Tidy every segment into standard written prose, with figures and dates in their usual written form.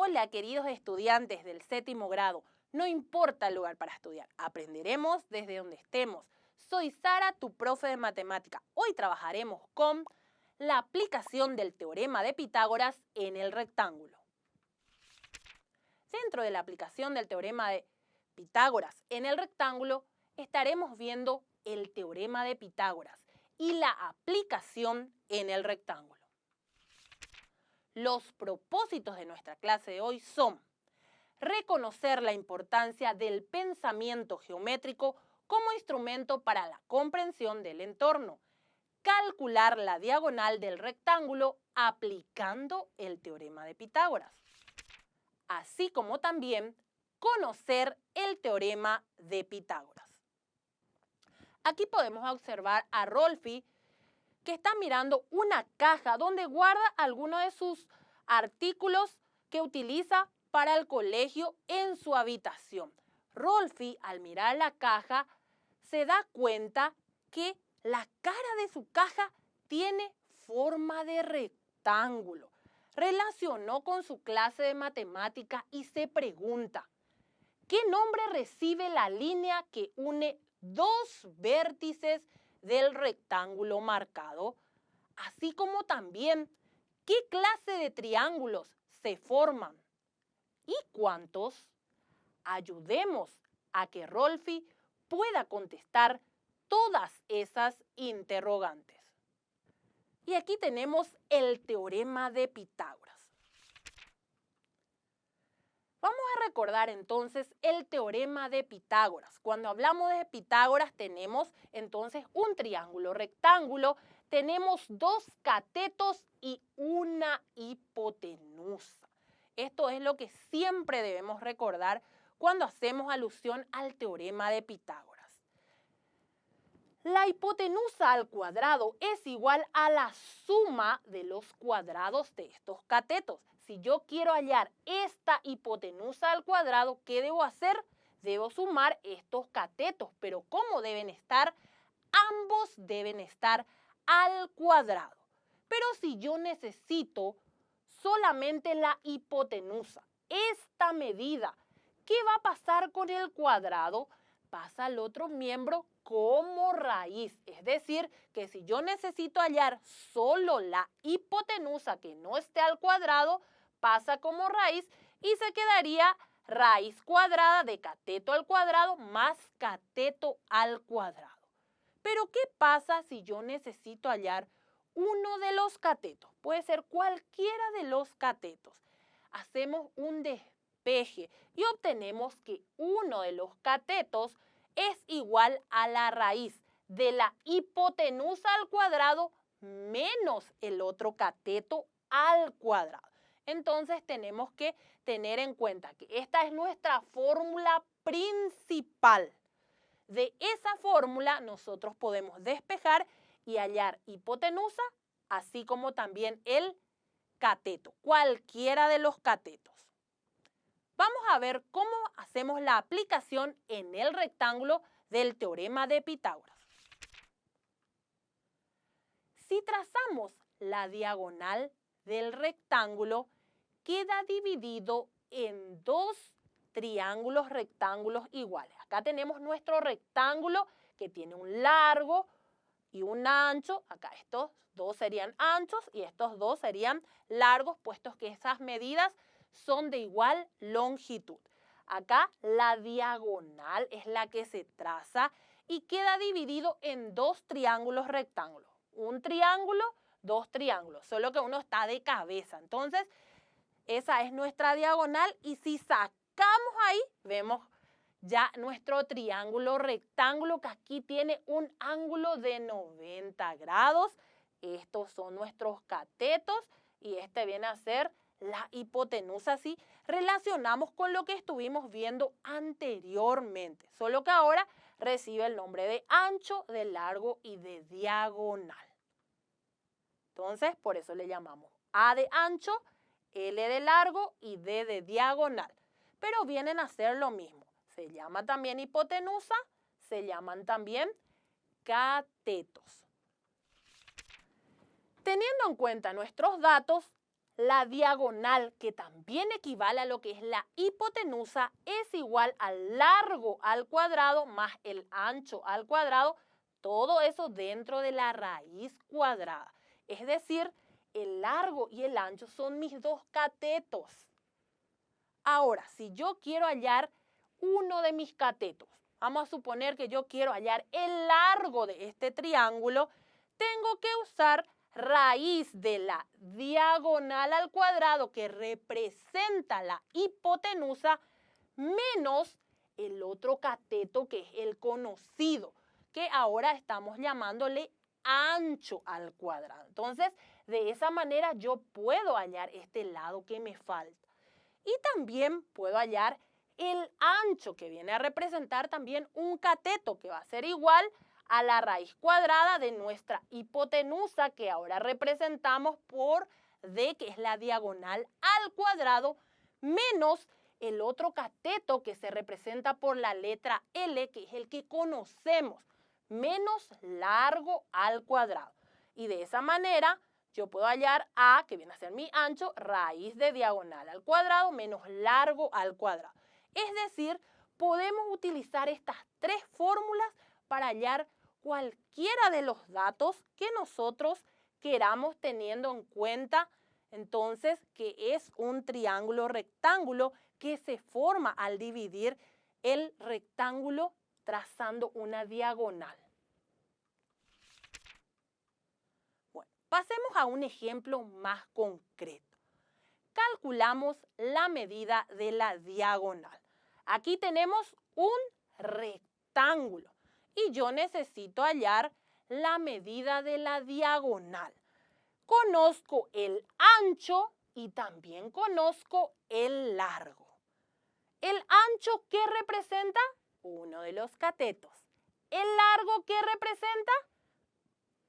Hola, queridos estudiantes del séptimo grado. No importa el lugar para estudiar, aprenderemos desde donde estemos. Soy Sara, tu profe de matemática. Hoy trabajaremos con la aplicación del teorema de Pitágoras en el rectángulo. Dentro de la aplicación del teorema de Pitágoras en el rectángulo, estaremos viendo el teorema de Pitágoras y la aplicación en el rectángulo. Los propósitos de nuestra clase de hoy son reconocer la importancia del pensamiento geométrico como instrumento para la comprensión del entorno, calcular la diagonal del rectángulo aplicando el teorema de Pitágoras, así como también conocer el teorema de Pitágoras. Aquí podemos observar a Rolfi, que está mirando una caja donde guarda algunos de sus artículos que utiliza para el colegio en su habitación. Rolfi, al mirar la caja, se da cuenta que la cara de su caja tiene forma de rectángulo. Relacionó con su clase de matemática y se pregunta, ¿qué nombre recibe la línea que une dos vértices del rectángulo marcado? Así como también, ¿qué clase de triángulos se forman? ¿Y cuántos? Ayudemos a que Rolfi pueda contestar todas esas interrogantes. Y aquí tenemos el teorema de Pitágoras. Vamos a recordar entonces el teorema de Pitágoras. Cuando hablamos de Pitágoras tenemos entonces un triángulo rectángulo, tenemos dos catetos y una hipotenusa. Esto es lo que siempre debemos recordar cuando hacemos alusión al teorema de Pitágoras. La hipotenusa al cuadrado es igual a la suma de los cuadrados de estos catetos. Si yo quiero hallar esta hipotenusa al cuadrado, ¿qué debo hacer? Debo sumar estos catetos, pero ¿cómo deben estar? Ambos deben estar al cuadrado. Pero si yo necesito solamente la hipotenusa, esta medida, ¿qué va a pasar con el cuadrado? Pasa al otro miembro como raíz. Es decir, que si yo necesito hallar solo la hipotenusa que no esté al cuadrado, pasa como raíz y se quedaría raíz cuadrada de cateto al cuadrado más cateto al cuadrado. Pero ¿qué pasa si yo necesito hallar uno de los catetos? Puede ser cualquiera de los catetos. Hacemos un despeje y obtenemos que uno de los catetos es igual a la raíz de la hipotenusa al cuadrado menos el otro cateto al cuadrado. Entonces tenemos que tener en cuenta que esta es nuestra fórmula principal. De esa fórmula nosotros podemos despejar y hallar hipotenusa, así como también el cateto, cualquiera de los catetos. Vamos a ver cómo hacemos la aplicación en el rectángulo del teorema de Pitágoras. Si trazamos la diagonal del rectángulo, queda dividido en dos triángulos rectángulos iguales. Acá tenemos nuestro rectángulo que tiene un largo y un ancho. Acá estos dos serían anchos y estos dos serían largos, puesto que esas medidas son de igual longitud. Acá la diagonal es la que se traza y queda dividido en dos triángulos rectángulos. Un triángulo, dos triángulos, solo que uno está de cabeza. Entonces, esa es nuestra diagonal y si sacamos ahí, vemos ya nuestro triángulo rectángulo que aquí tiene un ángulo de 90 grados. Estos son nuestros catetos y este viene a ser la hipotenusa. Así relacionamos con lo que estuvimos viendo anteriormente, solo que ahora recibe el nombre de ancho, de largo y de diagonal. Entonces, por eso le llamamos A de ancho, L de largo y D de diagonal. Pero vienen a ser lo mismo. Se llama también hipotenusa, se llaman también catetos. Teniendo en cuenta nuestros datos, la diagonal, que también equivale a lo que es la hipotenusa, es igual al largo al cuadrado más el ancho al cuadrado, todo eso dentro de la raíz cuadrada. Es decir, el largo y el ancho son mis dos catetos. Ahora, si yo quiero hallar uno de mis catetos, vamos a suponer que yo quiero hallar el largo de este triángulo, tengo que usar raíz de la diagonal al cuadrado que representa la hipotenusa menos el otro cateto que es el conocido, que ahora estamos llamándole ancho al cuadrado. Entonces, de esa manera yo puedo hallar este lado que me falta. Y también puedo hallar el ancho, que viene a representar también un cateto, que va a ser igual a la raíz cuadrada de nuestra hipotenusa, que ahora representamos por D, que es la diagonal al cuadrado, menos el otro cateto que se representa por la letra L, que es el que conocemos, menos largo al cuadrado. Y de esa manera yo puedo hallar A, que viene a ser mi ancho, raíz de diagonal al cuadrado menos largo al cuadrado. Es decir, podemos utilizar estas tres fórmulas para hallar cualquiera de los datos que nosotros queramos, teniendo en cuenta entonces que es un triángulo rectángulo que se forma al dividir el rectángulo trazando una diagonal. Bueno, pasemos a un ejemplo más concreto. Calculamos la medida de la diagonal. Aquí tenemos un rectángulo y yo necesito hallar la medida de la diagonal. Conozco el ancho y también conozco el largo. ¿El ancho qué representa? Uno de los catetos. ¿El largo qué representa?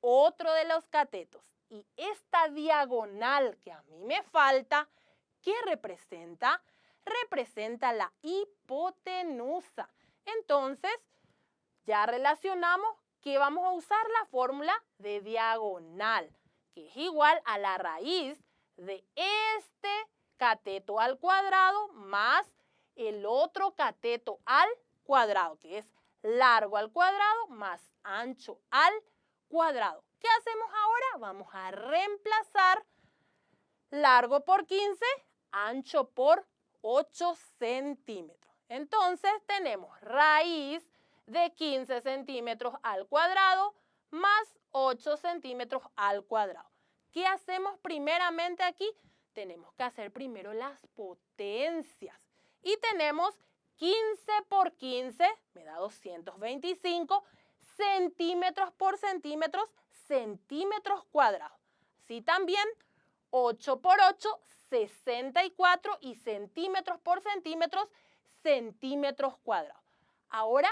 Otro de los catetos. Y esta diagonal que a mí me falta, ¿qué representa? Representa la hipotenusa. Entonces, ya relacionamos que vamos a usar la fórmula de diagonal, que es igual a la raíz de este cateto al cuadrado más el otro cateto al cuadrado, que es largo al cuadrado más ancho al cuadrado. ¿Qué hacemos ahora? Vamos a reemplazar largo por 15, ancho por 8 centímetros. Entonces tenemos raíz de 15 centímetros al cuadrado más 8 centímetros al cuadrado. ¿Qué hacemos primeramente aquí? Tenemos que hacer primero las potencias. Y tenemos 15 por 15, me da 225, centímetros por centímetros, centímetros cuadrados. Así también 8 por 8, 64 y centímetros por centímetros, centímetros cuadrados. Ahora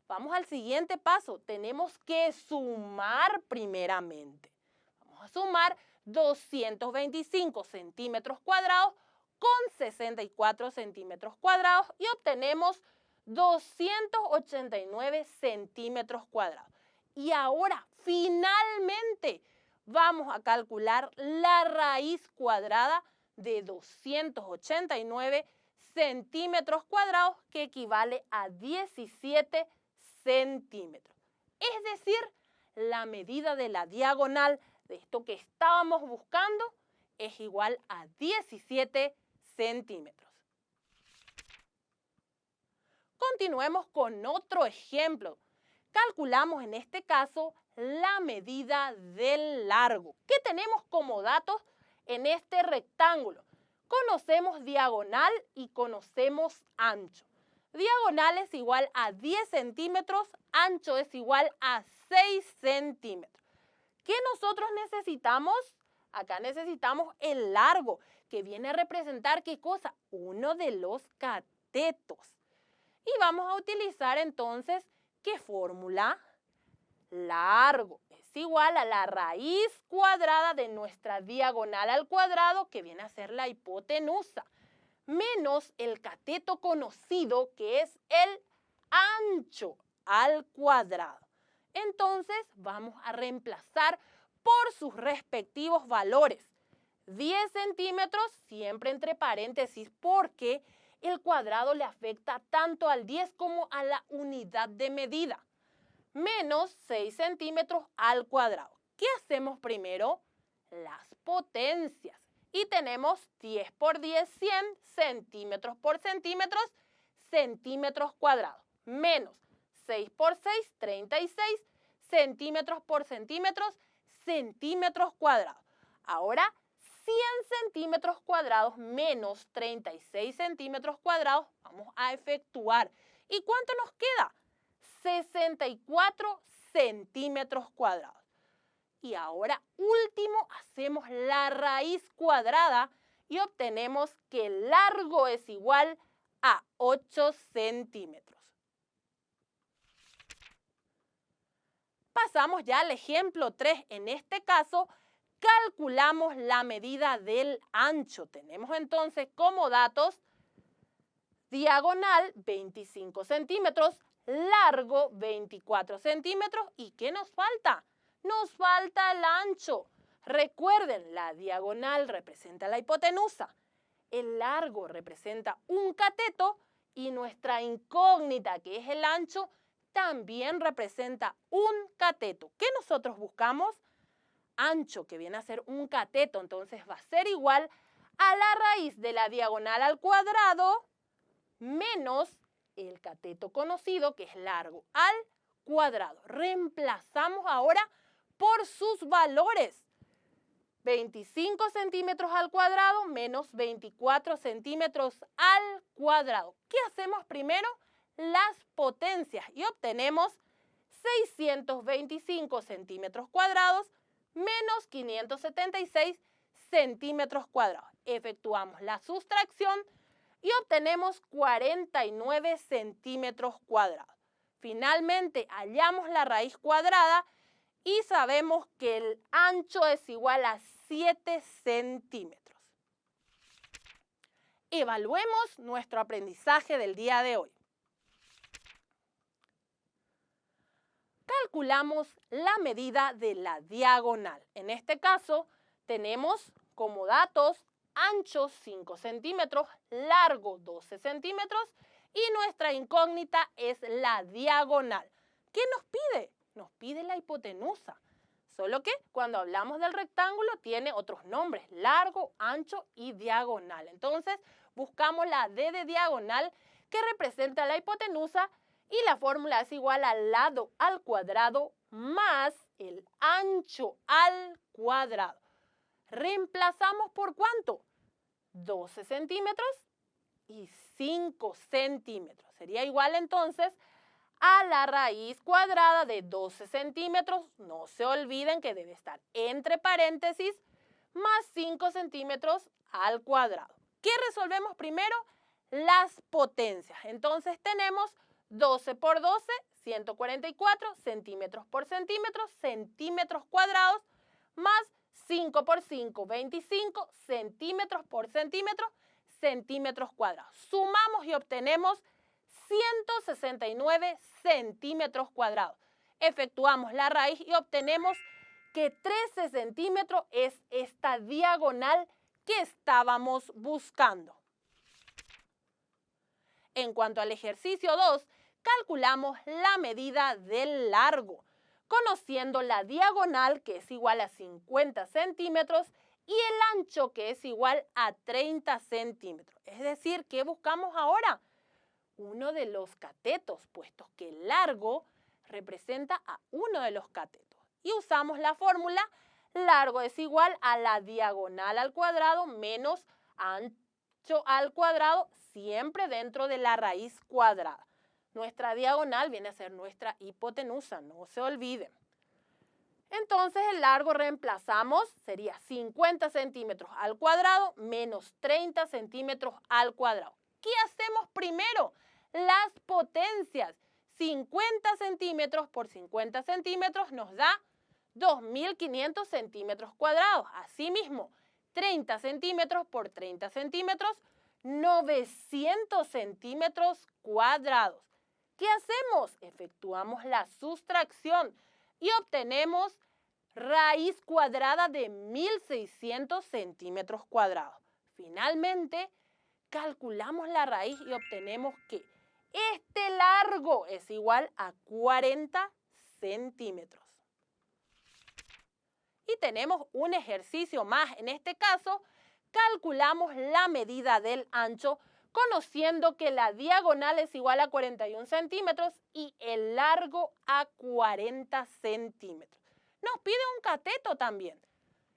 vamos al siguiente paso. Tenemos que sumar primeramente. Vamos a sumar 225 centímetros cuadrados con 64 centímetros cuadrados y obtenemos 289 centímetros cuadrados. Y ahora, finalmente, vamos a calcular la raíz cuadrada de 289 centímetros cuadrados, que equivale a 17 centímetros. Es decir, la medida de la diagonal de esto que estábamos buscando es igual a 17 centímetros. Continuemos con otro ejemplo. Calculamos en este caso la medida del largo. ¿Qué tenemos como datos en este rectángulo? Conocemos diagonal y conocemos ancho. Diagonal es igual a 10 centímetros, ancho es igual a 6 centímetros. ¿Qué nosotros necesitamos? Acá necesitamos el largo, que viene a representar ¿qué cosa? Uno de los catetos. Y vamos a utilizar entonces, ¿qué fórmula? Largo es igual a la raíz cuadrada de nuestra diagonal al cuadrado, que viene a ser la hipotenusa, menos el cateto conocido, que es el ancho al cuadrado. Entonces vamos a reemplazar por sus respectivos valores. 10 centímetros, siempre entre paréntesis, porque el cuadrado le afecta tanto al 10 como a la unidad de medida. Menos 6 centímetros al cuadrado. ¿Qué hacemos primero? Las potencias. Y tenemos 10 por 10, 100, centímetros por centímetros, centímetros cuadrados. Menos 6 por 6, 36, centímetros por centímetros, centímetros cuadrados. Ahora, 100 centímetros cuadrados menos 36 centímetros cuadrados vamos a efectuar. ¿Y cuánto nos queda? 64 centímetros cuadrados. Y ahora, último, hacemos la raíz cuadrada y obtenemos que el largo es igual a 8 centímetros. Pasamos ya al ejemplo 3. En este caso, calculamos la medida del ancho. Tenemos entonces como datos diagonal 25 centímetros, largo 24 centímetros. ¿Y qué nos falta? Nos falta el ancho. Recuerden, la diagonal representa la hipotenusa, el largo representa un cateto y nuestra incógnita, que es el ancho, también representa un cateto. ¿Qué nosotros buscamos? Ancho, que viene a ser un cateto, entonces va a ser igual a la raíz de la diagonal al cuadrado menos el cateto conocido, que es largo, al cuadrado. Reemplazamos ahora por sus valores. 25 centímetros al cuadrado menos 24 centímetros al cuadrado. ¿Qué hacemos primero? Las potencias y obtenemos 625 centímetros cuadrados menos 576 centímetros cuadrados. Efectuamos la sustracción y obtenemos 49 centímetros cuadrados. Finalmente hallamos la raíz cuadrada y sabemos que el ancho es igual a 7 centímetros. Evaluemos nuestro aprendizaje del día de hoy. Calculamos la medida de la diagonal. En este caso, tenemos como datos ancho 5 centímetros, largo 12 centímetros y nuestra incógnita es la diagonal. ¿Qué nos pide? Nos pide la hipotenusa. Solo que cuando hablamos del rectángulo tiene otros nombres, largo, ancho y diagonal. Entonces, buscamos la D de diagonal que representa la hipotenusa y la fórmula es igual al lado al cuadrado más el ancho al cuadrado. ¿Reemplazamos por cuánto? 12 centímetros y 5 centímetros. Sería igual entonces a la raíz cuadrada de 12 centímetros. No se olviden que debe estar entre paréntesis más 5 centímetros al cuadrado. ¿Qué resolvemos primero? Las potencias. Entonces tenemos 12 por 12, 144 centímetros por centímetros, centímetros cuadrados, más 5 por 5, 25 centímetros por centímetro, centímetros cuadrados. Sumamos y obtenemos 169 centímetros cuadrados. Efectuamos la raíz y obtenemos que 13 centímetros es esta diagonal que estábamos buscando. En cuanto al ejercicio 2, calculamos la medida del largo, conociendo la diagonal, que es igual a 50 centímetros, y el ancho, que es igual a 30 centímetros. Es decir, ¿qué buscamos ahora? Uno de los catetos, puesto que el largo representa a uno de los catetos. Y usamos la fórmula, largo es igual a la diagonal al cuadrado menos ancho al cuadrado, siempre dentro de la raíz cuadrada. Nuestra diagonal viene a ser nuestra hipotenusa, no se olviden. Entonces el largo reemplazamos, sería 50 centímetros al cuadrado menos 30 centímetros al cuadrado. ¿Qué hacemos primero? Las potencias. 50 centímetros por 50 centímetros nos da 2.500 centímetros cuadrados. Asimismo, 30 centímetros por 30 centímetros, 900 centímetros cuadrados. ¿Qué hacemos? Efectuamos la sustracción y obtenemos raíz cuadrada de 1600 centímetros cuadrados. Finalmente, calculamos la raíz y obtenemos que este largo es igual a 40 centímetros. Y tenemos un ejercicio más. En este caso, calculamos la medida del ancho, conociendo que la diagonal es igual a 41 centímetros y el largo a 40 centímetros. Nos pide un cateto también.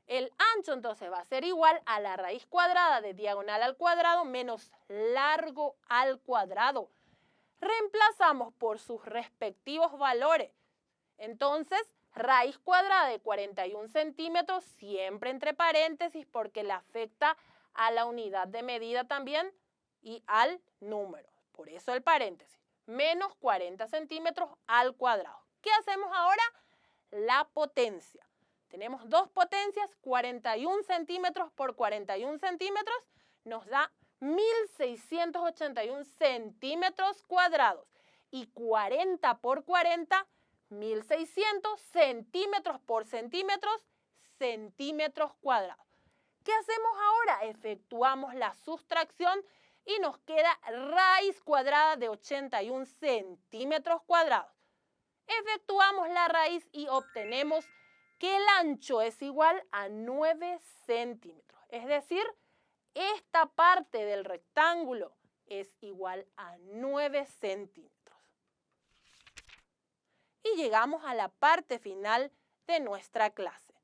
El ancho entonces va a ser igual a la raíz cuadrada de diagonal al cuadrado menos largo al cuadrado. Reemplazamos por sus respectivos valores. Entonces, raíz cuadrada de 41 centímetros, siempre entre paréntesis porque le afecta a la unidad de medida también y al número. Por eso el paréntesis. Menos 40 centímetros al cuadrado. ¿Qué hacemos ahora? La potencia. Tenemos dos potencias, 41 centímetros por 41 centímetros, nos da 1681 centímetros cuadrados. Y 40 por 40, 1600 centímetros por centímetros, centímetros cuadrados. ¿Qué hacemos ahora? Efectuamos la sustracción y nos queda raíz cuadrada de 81 centímetros cuadrados. Efectuamos la raíz y obtenemos que el ancho es igual a 9 centímetros. Es decir, esta parte del rectángulo es igual a 9 centímetros. Y llegamos a la parte final de nuestra clase.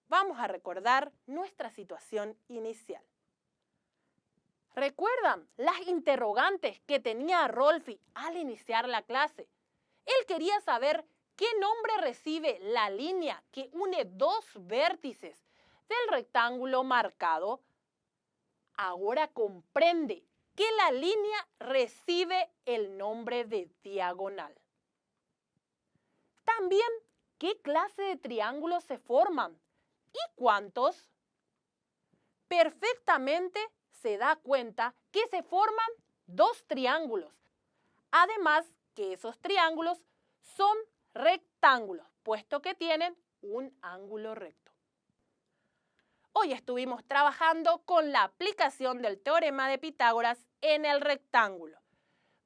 Vamos a recordar nuestra situación inicial. ¿Recuerdan las interrogantes que tenía Rolfi al iniciar la clase? Él quería saber qué nombre recibe la línea que une dos vértices del rectángulo marcado. Ahora comprende que la línea recibe el nombre de diagonal. También, ¿qué clase de triángulos se forman? ¿Y cuántos? Perfectamente se da cuenta que se forman dos triángulos. Además, que esos triángulos son rectángulos, puesto que tienen un ángulo recto. Hoy estuvimos trabajando con la aplicación del teorema de Pitágoras en el rectángulo.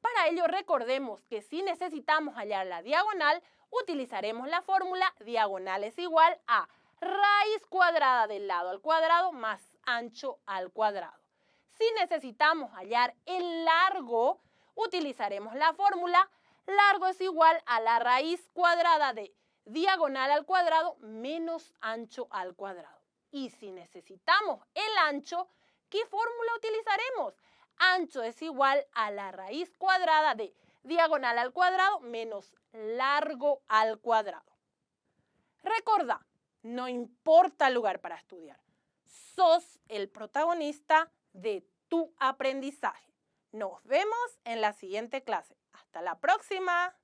Para ello recordemos que si necesitamos hallar la diagonal, utilizaremos la fórmula diagonal es igual a raíz cuadrada del lado al cuadrado más ancho al cuadrado. Si necesitamos hallar el largo, utilizaremos la fórmula largo es igual a la raíz cuadrada de diagonal al cuadrado menos ancho al cuadrado. Y si necesitamos el ancho, ¿qué fórmula utilizaremos? Ancho es igual a la raíz cuadrada de diagonal al cuadrado menos largo al cuadrado. Recordá, no importa el lugar para estudiar, sos el protagonista de tu aprendizaje. Nos vemos en la siguiente clase. ¡Hasta la próxima!